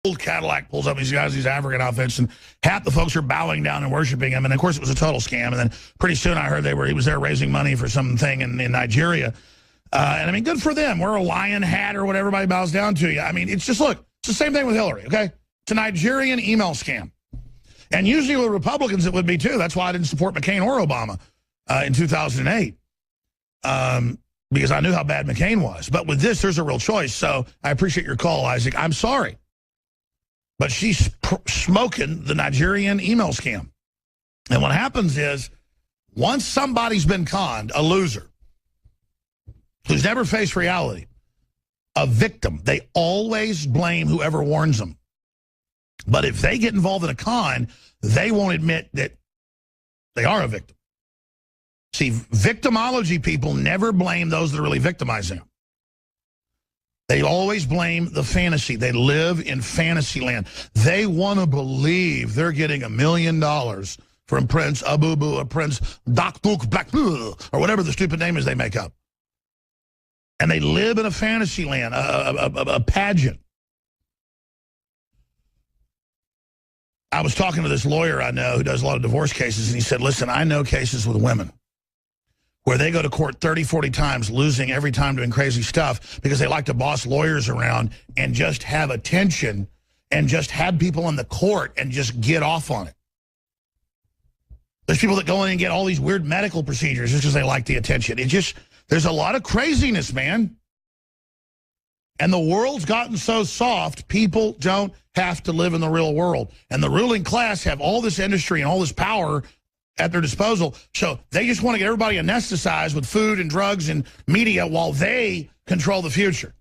Old Cadillac pulls up these guys, these African outfits, and half the folks are bowing down and worshiping him. And of course, it was a total scam. And then pretty soon, I heard he was there raising money for something in Nigeria. And I mean, good for them. Wear a lion hat or what everybody bows down to you. I mean, it's just, look, it's the same thing with Hillary, okay? It's a Nigerian email scam. And usually with Republicans, it would be too. That's why I didn't support McCain or Obama in 2008. Because I knew how bad McCain was. But with this, there's a real choice. So I appreciate your call, Isaac. I'm sorry. But she's smoking the Nigerian email scam. And what happens is, once somebody's been conned, a loser, who's never faced reality, a victim, they always blame whoever warns them. But if they get involved in a con, they won't admit that they are a victim. See, victimology people never blame those that are really victimizing them. They always blame the fantasy. They live in fantasy land. They want to believe they're getting $1 million from Prince Abubu, or Prince Dakbuk Black, or whatever the stupid name is they make up. And they live in a fantasy land, a pageant. I was talking to this lawyer I know who does a lot of divorce cases, and he said, listen, I know cases with women where they go to court 30, 40 times, losing every time, doing crazy stuff because they like to boss lawyers around and just have attention and just have people in the court and just get off on it. There's people that go in and get all these weird medical procedures just because they like the attention. There's a lot of craziness, man. And the world's gotten so soft, people don't have to live in the real world. And the ruling class have all this industry and all this power at their disposal. So they just want to get everybody anesthetized with food and drugs and media while they control the future.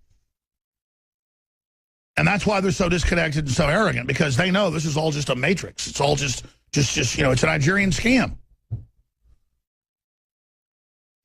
And that's why they're so disconnected and so arrogant, because they know this is all just a matrix. It's all just you know, it's a Nigerian scam.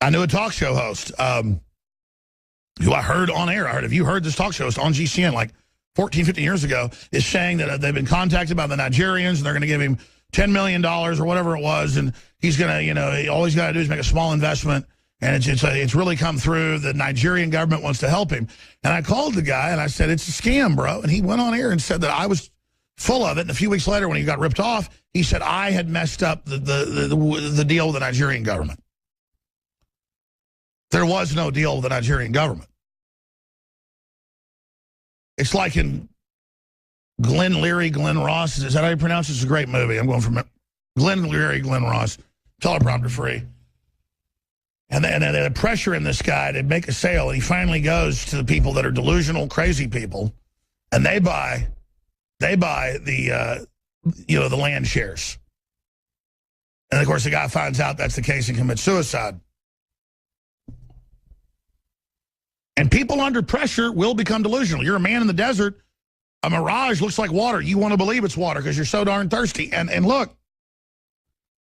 I knew a talk show host who I heard on air. Have you heard this talk show host on GCN like 14, 15 years ago, is saying that they've been contacted by the Nigerians and they're going to give him $10 million or whatever it was, and he's going to, you know, all he's got to do is make a small investment, and it's really come through. The Nigerian government wants to help him. And I called the guy, and I said, it's a scam, bro. And he went on air and said that I was full of it. And a few weeks later, when he got ripped off, he said I had messed up the deal with the Nigerian government. There was no deal with the Nigerian government. It's like in Glenn Leary, Glenn Ross. Is that how you pronounce it? It's a great movie. I'm going from Glenn Leary, Glenn Ross. Teleprompter free. And then the pressure in this guy to make a sale. And he finally goes to the people that are delusional, crazy people, and they buy the the land shares. And of course, the guy finds out that's the case and commits suicide. And people under pressure will become delusional. You're a man in the desert. A mirage looks like water. You want to believe it's water because you're so darn thirsty. And look,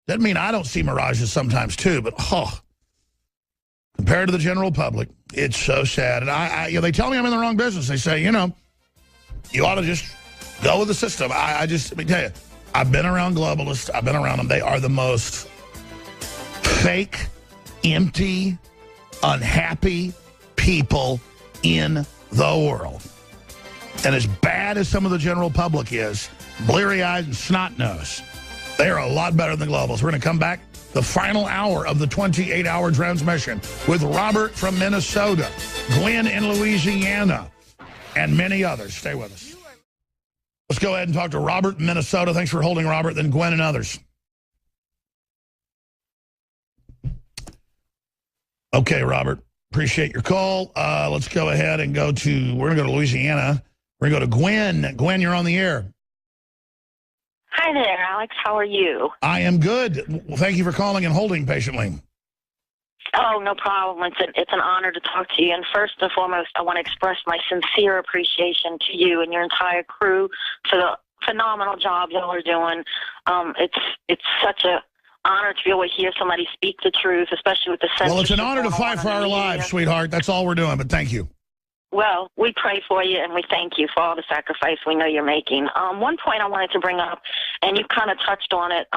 doesn't mean I don't see mirages sometimes too, but compared to the general public, it's so sad. And they tell me I'm in the wrong business. They say, you ought to just go with the system. Let me tell you, I've been around globalists. I've been around them. They are the most fake, empty, unhappy people in the world. And as bad as some of the general public is, bleary-eyed and snot-nosed, they are a lot better than the globals. We're going to come back, the final hour of the 28-hour transmission, with Robert from Minnesota, Gwen in Louisiana, and many others. Stay with us. Let's go ahead and talk to Robert in Minnesota. Thanks for holding, Robert, then Gwen and others. Okay, Robert. Appreciate your call. Let's go ahead and we're going to go to Louisiana. We're going to go to Gwen. Gwen, you're on the air. Hi there, Alex. How are you? I am good. Well, thank you for calling and holding patiently. Oh, no problem. It's an honor to talk to you. And first and foremost, I want to express my sincere appreciation to you and your entire crew for the phenomenal job y'all are doing. It's such a honor to be able to hear somebody speak the truth, especially with the censorship. Well, it's an honor to fight for our lives, sweetheart. That's all we're doing, but thank you. Well, we pray for you, and we thank you for all the sacrifice we know you're making. One point I wanted to bring up, and you kind of touched on it,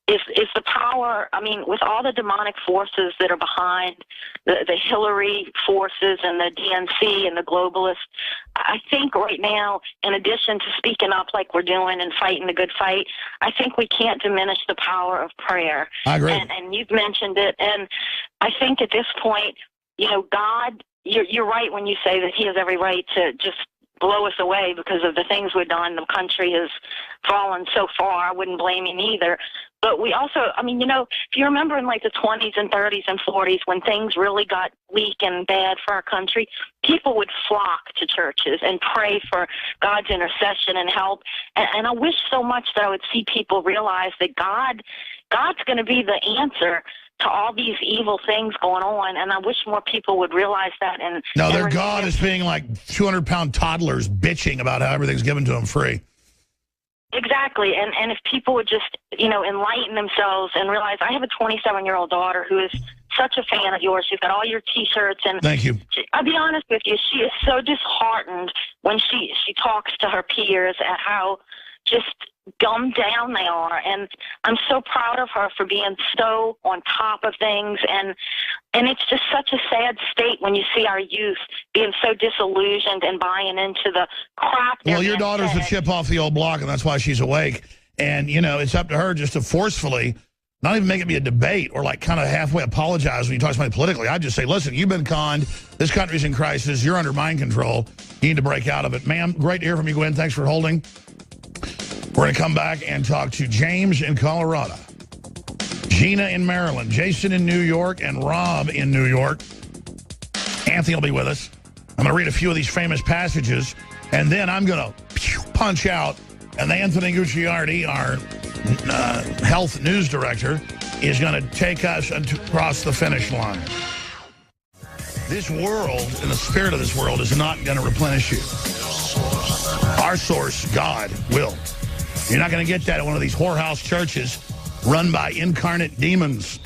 is the power, I mean, with all the demonic forces that are behind the Hillary forces and the DNC and the globalists, I think right now, in addition to speaking up like we're doing and fighting the good fight, I think we can't diminish the power of prayer. I agree. And you've mentioned it, and I think at this point, you know, God, you're right when you say that he has every right to just blow us away because of the things we've done. The country has fallen so far. I wouldn't blame him either. But we also, I mean, you know, if you remember in like the 20s and 30s and 40s when things really got weak and bad for our country, people would flock to churches and pray for God's intercession and help. And I wish so much that I would see people realize that God's going to be the answer to all these evil things going on, and I wish more people would realize that. And no, their God is being like 200-pound toddlers bitching about how everything's given to them free. Exactly, and if people would just, you know, enlighten themselves and realize, I have a 27-year-old daughter who is such a fan of yours. She's got all your T-shirts, and thank you. I'll be honest with you, she is so disheartened when she talks to her peers at how just dumbed down they are, and I'm so proud of her for being so on top of things, and it's just such a sad state when you see our youth being so disillusioned and buying into the crap. Well, your daughter's a chip off the old block, and that's why she's awake, and, you know, it's up to her just to forcefully not even make it be a debate or like kind of halfway apologize when you talk to somebody politically. I just say, listen, you've been conned. This country's in crisis. You're under mind control. You need to break out of it. Ma'am, great to hear from you, Gwen. Thanks for holding. We're going to come back and talk to James in Colorado, Gina in Maryland, Jason in New York, and Rob in New York. Anthony will be with us. I'm going to read a few of these famous passages, and then I'm going to punch out. And Anthony Gucciardi, our health news director, is going to take us across the finish line. This world, and the spirit of this world, is not going to replenish you. Our source, God, will. You're not going to get that at one of these whorehouse churches run by incarnate demons.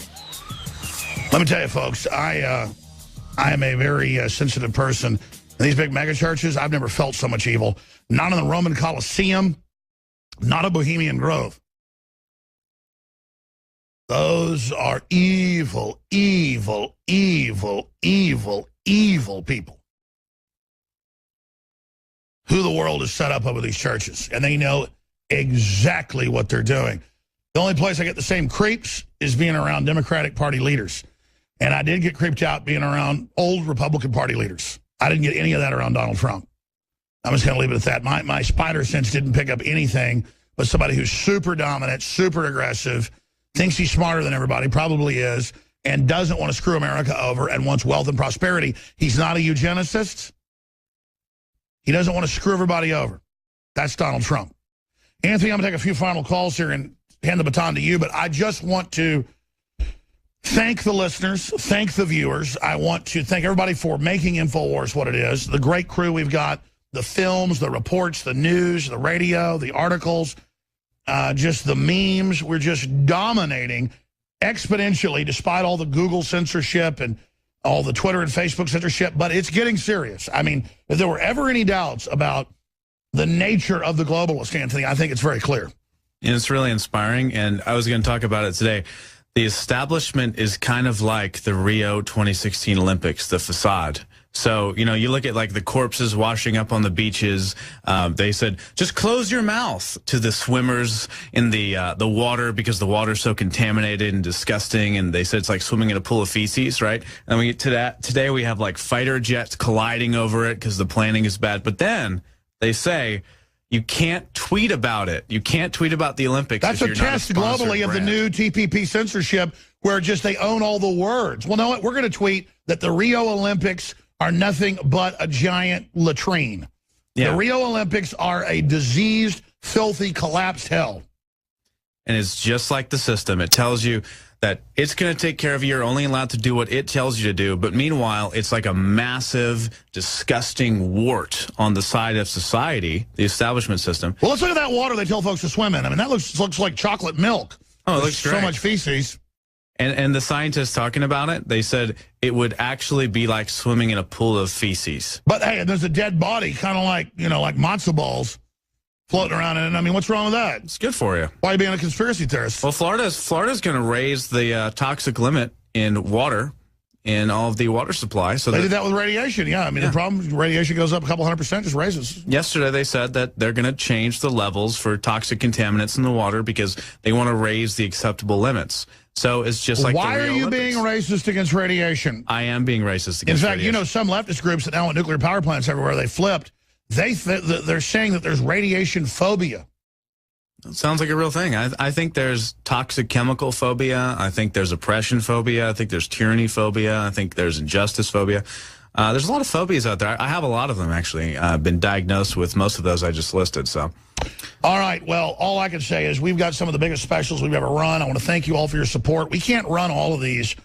Let me tell you, folks, I am a very sensitive person. In these big mega churches, I've never felt so much evil. Not in the Roman Colosseum, not a Bohemian Grove. Those are evil, evil, evil, evil, evil people who the world has set up over these churches. And they know exactly what they're doing. The only place I get the same creeps is being around Democratic Party leaders. And I did get creeped out being around old Republican Party leaders. I didn't get any of that around Donald Trump. I'm just going to leave it at that. My spider sense didn't pick up anything but somebody who's super dominant, super aggressive, thinks he's smarter than everybody, probably is, and doesn't want to screw America over and wants wealth and prosperity. He's not a eugenicist. He doesn't want to screw everybody over. That's Donald Trump. Anthony, I'm going to take a few final calls here and hand the baton to you, but I just want to thank the listeners, thank the viewers. I want to thank everybody for making InfoWars what it is, the great crew we've got, the films, the reports, the news, the radio, the articles, just the memes. We're just dominating exponentially despite all the Google censorship and all the Twitter and Facebook censorship, but it's getting serious. I mean, if there were ever any doubts about the nature of the globalist, Anthony, I think it's very clear. And it's really inspiring, and I was going to talk about it today. The establishment is kind of like the Rio 2016 Olympics, the facade. So, you know, you look at like the corpses washing up on the beaches. They said, just close your mouth to the swimmers in the water because the water's so contaminated and disgusting. And they said it's like swimming in a pool of feces, right? And we get to that. Today we have like fighter jets colliding over it because the planning is bad. But then they say you can't tweet about it. You can't tweet about the Olympics. That's a test globally of the new TPP censorship where just they own all the words. Well, no, we're going to tweet that the Rio Olympics are nothing but a giant latrine. Yeah. The Rio Olympics are a diseased, filthy, collapsed hell. And it's just like the system. It tells you that it's going to take care of you. You're only allowed to do what it tells you to do. But meanwhile, it's like a massive, disgusting wart on the side of society, the establishment system. Well, let's look at that water they tell folks to swim in. I mean, that looks like chocolate milk. Oh, it looks great. So much feces. And the scientists talking about it, they said it would actually be like swimming in a pool of feces. But hey, there's a dead body, kind of like, you know, like matzo balls. floating around. And I mean, what's wrong with that? It's good for you. Why are you being a conspiracy theorist? Well, Florida's going to raise the toxic limit in water in all of the water supply. So they did that with radiation. Yeah, I mean, the problem, radiation goes up a couple 100%, just raises. Yesterday, they said that they're going to change the levels for toxic contaminants in the water because they want to raise the acceptable limits. So it's just like why the are you being racist against radiation? I am being racist against radiation. In fact, radiation. you know, some leftist groups that now want nuclear power plants everywhere, they flipped. They're saying that there's radiation phobia. It sounds like a real thing. I think there's toxic chemical phobia. I think there's oppression phobia. I think there's tyranny phobia. I think there's injustice phobia. There's a lot of phobias out there. I have a lot of them, actually. I've been diagnosed with most of those I just listed. So, all right. Well, all I can say is we've got some of the biggest specials we've ever run. I want to thank you all for your support. We can't run all of these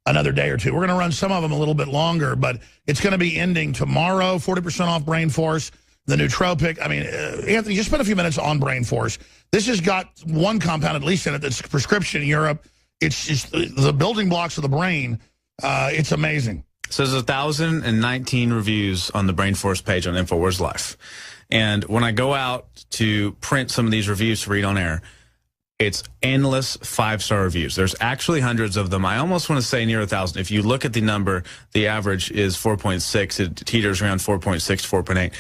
another day or two. We're going to run some of them a little bit longer, but it's going to be ending tomorrow, 40% off Brain Force, the nootropic. I mean, Anthony, just spend a few minutes on Brain Force. This has got one compound at least in it that's prescription in Europe. It's just the building blocks of the brain. It's amazing. So there's 1,019 reviews on the Brain Force page on InfoWars Life. And when I go out to print some of these reviews to read on air, it's endless 5-star reviews. There's actually hundreds of them. I almost want to say near 1,000. If you look at the number, the average is 4.6. It teeters around 4.6 to 4.8.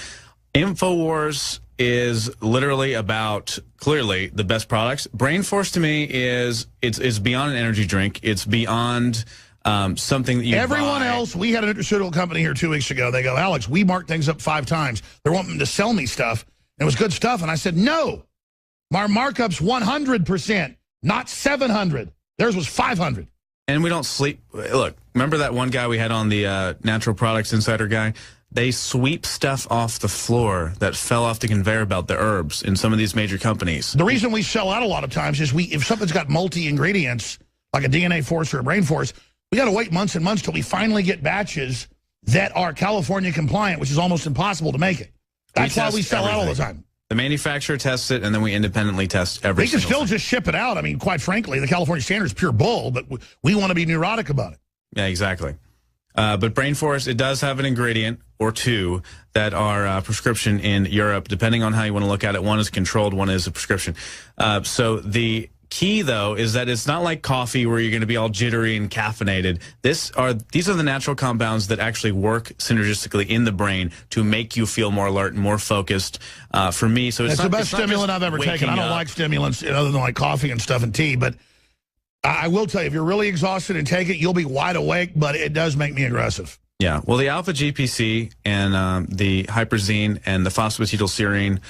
InfoWars is literally about, clearly, the best products. Brain Force to me is it's beyond an energy drink. It's beyond something that you Everyone buy. else, we had a nutraceutical company here 2 weeks ago. They go, Alex, we marked things up 5 times. They're wanting to sell me stuff. And it was good stuff. And I said, no, our markup's 100%, not 700. Theirs was 500. And we don't sleep. Look, remember that one guy we had on the Natural Products Insider guy? They sweep stuff off the floor that fell off the conveyor belt, the herbs, in some of these major companies. The reason we sell out a lot of times is if something's got multi-ingredients, like a DNA Force or a Brain Force, we got to wait months and months till we finally get batches that are California compliant, which is almost impossible to make it. That's why we sell out all the time. The manufacturer tests it, and then we independently test every single thing. We can still just ship it out. I mean, quite frankly, the California standard is pure bull, but we want to be neurotic about it. Yeah, exactly. But Brain Force, it does have an ingredient or two that are prescription in Europe, depending on how you want to look at it. One is controlled, one is a prescription. So the key, though, is that it's not like coffee where you're going to be all jittery and caffeinated. These are the natural compounds that actually work synergistically in the brain to make you feel more alert and more focused. For me, so it's the best stimulant I've ever taken. I don't like stimulants other than like coffee and stuff and tea, but I will tell you, if you're really exhausted and take it, you'll be wide awake, but it does make me aggressive. Yeah, well, the alpha GPC and the hyperzine and the phosphatidylserine,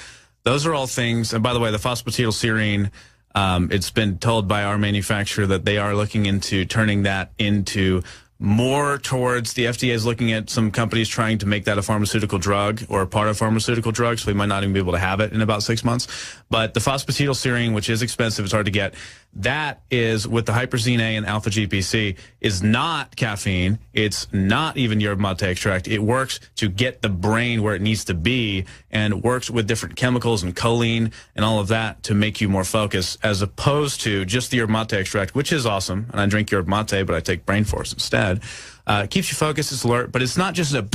those are all things. And by the way, the phosphatidylserine, it's been told by our manufacturer that they are looking into turning that into more towards the FDA is looking at some companies trying to make that a pharmaceutical drug or a part of pharmaceutical drugs, so we might not even be able to have it in about 6 months. But the phosphatidylserine, which is expensive, it's hard to get, that is with the hyperzine A and alpha GPC, is not caffeine. It's not even yerba mate extract. It works to get the brain where it needs to be and works with different chemicals and choline and all of that to make you more focused, as opposed to just the yerba mate extract, which is awesome. And I drink yerba mate, but I take Brain Force instead. It keeps you focused, it's alert, but it's not just a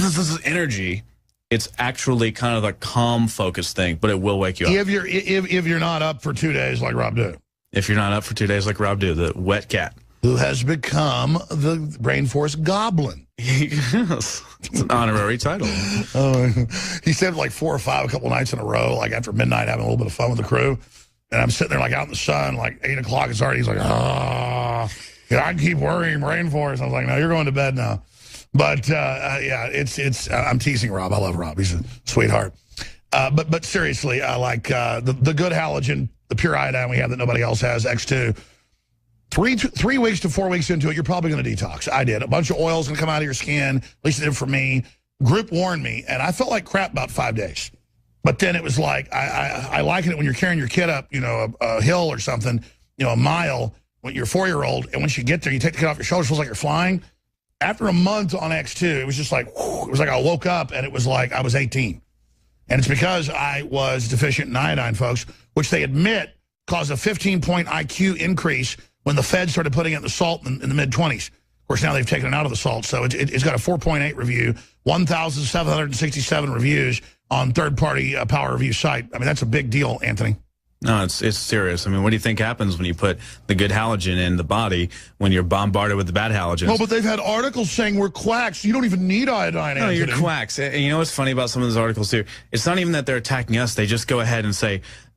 energy. It's actually kind of a calm focus thing, but it will wake you up. If you're not up for 2 days like Rob Dew. If you're not up for 2 days like Rob Dew, the wet cat. Who has become the Brain Force Goblin. Yes. It's an honorary title. He said like 4 or 5 a couple nights in a row, like after midnight, having a little bit of fun with the crew. And I'm sitting there like out in the sun, like 8 o'clock. It's already, he's like, I can keep worrying Brain Force. I was like, no, you're going to bed now. But yeah, I'm teasing Rob. I love Rob. He's a sweetheart. But seriously, like the good halogen, the pure iodine we have that nobody else has, X2. 3 weeks to 4 weeks into it, you're probably going to detox. I did. A bunch of oil's going to come out of your skin. At least it did for me. Group warned me, and I felt like crap about 5 days. But then it was like, I liken it when you're carrying your kid up, a hill or something, a mile, when you're a 4-year-old, and once you get there, you take the kid off your shoulders, it feels like you're flying. After a month on X2, it was just like, whew, it was like I woke up, and it was like I was 18. And it's because I was deficient in iodine, folks, which they admit caused a 15-point IQ increase when the Fed started putting it in the salt in the mid-20s. Of course, now they've taken it out of the salt. So it's got a 4.8 review, 1,767 reviews. on third-party power review site. I mean, that's a big deal, Anthony. No, it's serious. I mean, what do you think happens when you put the good halogen in the body when you're bombarded with the bad halogens? No, but they've had articles saying we're quacks. You don't even need iodine, No, Anthony. you're quacks. And you know what's funny about some of those articles, too? It's not even that they're attacking us. They just go ahead and say,